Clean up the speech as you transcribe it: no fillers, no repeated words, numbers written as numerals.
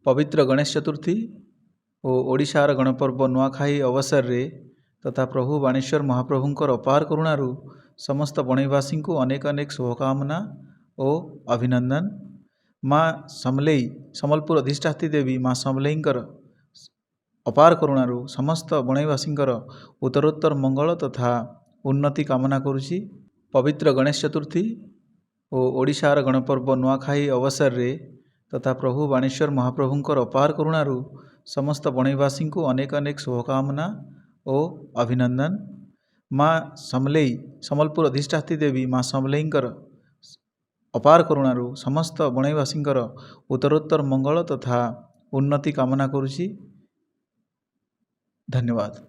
पवित्र गणेश चतुर्थी और ओडिशार गणपर्व नुआखाई अवसर रे तथा प्रभु बाणेश्वर महाप्रभुंकर अपार करुणारू समस्त बणईवासी को अनेक अनेक शुभकामना और अभिनंदन। माँ समलेई समलपुर अधिष्ठात्री देवी माँ समलेईंकर अपार करुणारू समस्त बणईवासींकर उत्तरोत्तर मंगल तथा उन्नति कामना करुछि। पवित्र गणेश चतुर्थी और ओडिशार गणपर्व नुआखाई अवसर रे तथा प्रभु बाणेश्वर महाप्रभुंकर अपार करुणारू समस्त बणईवासी को अनेक अनेक शुभकामना और अभिनंदन। माँ समलेई समलपुर अधिष्ठात्री देवी माँ समलेईंकर अपार करुणारू समस्त बणईवासींकर उत्तरोत्तर मंगल तथा उन्नति कामना करुछि। धन्यवाद।